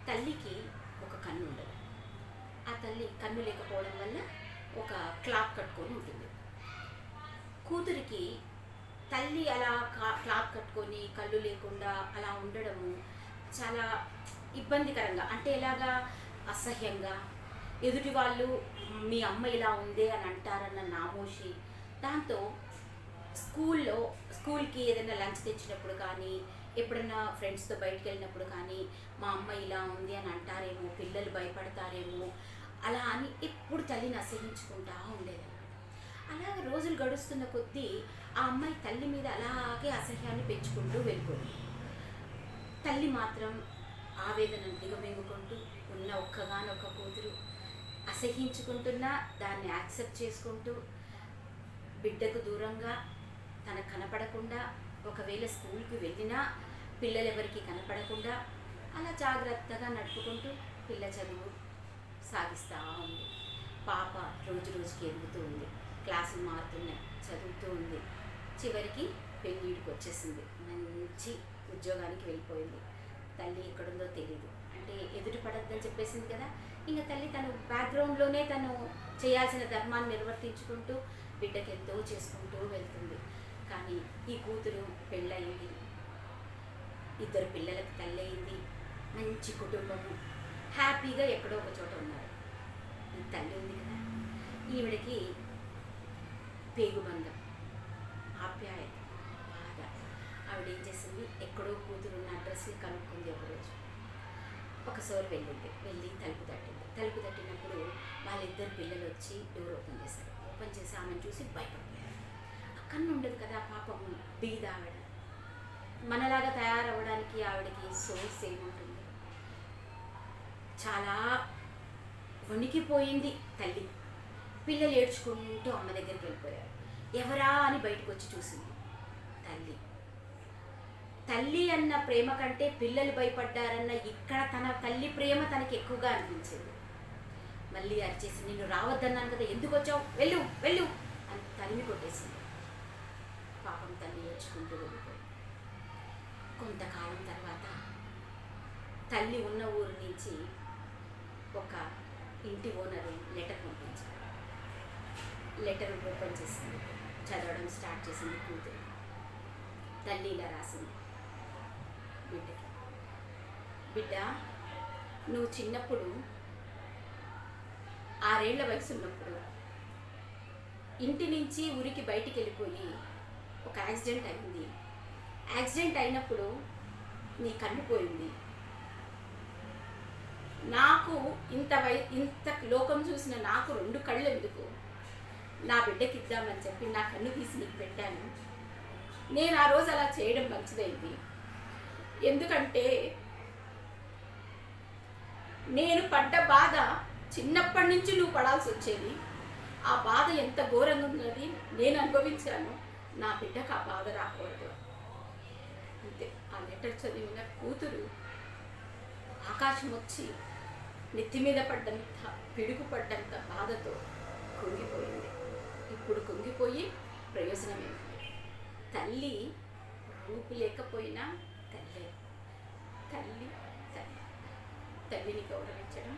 తల్లికి ఒక కన్ను ఉండదు. ఆ తల్లి కన్ను లేకపోవడం వల్ల ఒక క్లాత్ కట్టుకొని ఉంటుంది. కూతురికి తల్లి అలా క్లాత్ కట్టుకొని కళ్ళు లేకుండా అలా ఉండడము చాలా ఇబ్బందికరంగా, అంటే ఎలాగా, అసహ్యంగా, ఎదుటి వాళ్ళు మీ అమ్మ ఇలా ఉందే అని అంటారన్న నామోషి. దాంతో స్కూల్కి ఏదైనా లంచ్ తెచ్చినప్పుడు కానీ, ఎప్పుడైనా ఫ్రెండ్స్తో బయటకు వెళ్ళినప్పుడు కానీ, మా అమ్మ ఇలా ఉంది అని అంటారేమో, పిల్లలు భయపడతారేమో, అలా అని ఎప్పుడు తల్లిని అసహించుకుంటా ఉండేదన్నమాట. అలాగే రోజులు గడుస్తున్న కొద్దీ ఆ అమ్మాయి తల్లి మీద అలాగే అసహ్యాన్ని పెంచుకుంటూ వెళ్ళిపోయింది. తల్లి మాత్రం ఆవేదనను దిగమింగుకుంటూ, ఉన్న ఒక్కగానొక్క కూతురు అసహించుకుంటున్నా దాన్ని యాక్సెప్ట్ చేసుకుంటూ, బిడ్డకు దూరంగా తనకు కనపడకుండా, ఒకవేళ స్కూల్కి వెళ్ళినా పిల్లలెవరికి కనపడకుండా అలా జాగ్రత్తగా నడుపుకుంటూ పిల్ల చదువు సాగిస్తూ ఉంది. పాప రోజు రోజుకి ఎదుగుతూ ఉంది, క్లాసులు మారుతున్నాయి, చదువుతూ ఉంది. చివరికి పెళ్ళిడికి వచ్చేసింది, మంచి ఉద్యోగానికి వెళ్ళిపోయింది. తల్లి ఎక్కడుందో తెలీదు, అంటే ఎదుటి పడద్దని చెప్పేసింది కదా. ఇంకా తల్లి తను బ్యాక్గ్రౌండ్లోనే తను చేయాల్సిన ధర్మాన్ని నిర్వర్తించుకుంటూ బిడ్డకి ఎంతో చేసుకుంటూ వెళ్తుంది. కానీ ఈ కూతురు పెళ్ళయింది, 2 పిల్లలకి తల్లి అయింది, మంచి కుటుంబము, హ్యాపీగా ఎక్కడో ఒక చోట ఉన్నారు. ఈ తల్లి ఉంది కదా, ఈవిడకి పేగుబంధం, ఆప్యాయత, బాధ. ఆవిడ ఏం చేసింది, ఎక్కడో కూతురు ఉన్న అడ్రస్ని కనుక్కుంది. ఒకసారి వెళ్ళి తలుపు తట్టినప్పుడు వాళ్ళిద్దరు పిల్లలు వచ్చి డోర్ ఓపెన్ చేసి ఆమెను చూసి భయపడిపోయారు. కన్ను ఉండదు కదా పాపము, బీద ఆవిడ. మనలాగా తయారవ్వడానికి ఆవిడకి సోర్స్ ఏముంటుంది. చాలా వణికిపోయింది తల్లి. పిల్లలు ఏడ్చుకుంటూ అమ్మ దగ్గరికి వెళ్ళిపోయారు. ఎవరా అని బయటకు వచ్చి చూసింది. తల్లి అన్న ప్రేమ కంటే పిల్లలు భయపడ్డారన్న ఇక్కడ తన తల్లి ప్రేమ తనకి ఎక్కువగా అనిపించింది. మళ్ళీ అరిచేసి, నిన్ను రావద్దన్నాను కదా, ఎందుకు వచ్చావు, వెళ్ళు వెళ్ళు అని తల్లిని కొట్టేసింది. పాపం తల్లి ఏడ్చుకుంటూ వెళ్ళిపోయింది. కొంతకాలం తర్వాత తల్లి ఉన్న ఊరు నుంచి ఒక ఇంటి ఓనరు లెటర్ పంపించారు. లెటర్ ఓపెన్ చేసింది, చదవడం స్టార్ట్ చేసింది కూతురు. తల్లి ఇలా రాసింది బిడ్డకి, బిడ్డ, నువ్వు చిన్నప్పుడు 6 ఏళ్ల వయసు ఉన్నప్పుడు ఇంటి నుంచి ఊరికి బయటికి వెళ్ళిపోయి ఒక యాక్సిడెంట్ అయింది. యాక్సిడెంట్ అయినప్పుడు నీ కన్ను పోయింది. నాకు ఇంత లోకం చూసిన నాకు 2 కళ్ళు ఎందుకు, నా బిడ్డకి ఇద్దామని చెప్పి నా కన్ను తీసి నీకు పెట్టాను. నేను ఆ రోజు అలా చేయడం మంచిదైంది. ఎందుకంటే నేను పడ్డ బాధ చిన్నప్పటి నుంచి నువ్వు పడాల్సి వచ్చేది. ఆ బాధ ఎంత ఘోరంగా ఉన్నది నేను అనుభవించాను. నా బిడ్డకు ఆ బాధ రాకూడదు. అంతే. ఆ లెటర్ చదివిన కూతురు ఆకాశం వచ్చి నెత్తి మీద పడ్డంత, పిడుగు పడ్డంత బాధతో కుంగిపోయింది. ఇప్పుడు కుంగిపోయి ప్రయోజనం ఏమిటి? తల్లి రూపు లేకపోయినా తల్లి తల్లిని గౌరవించడం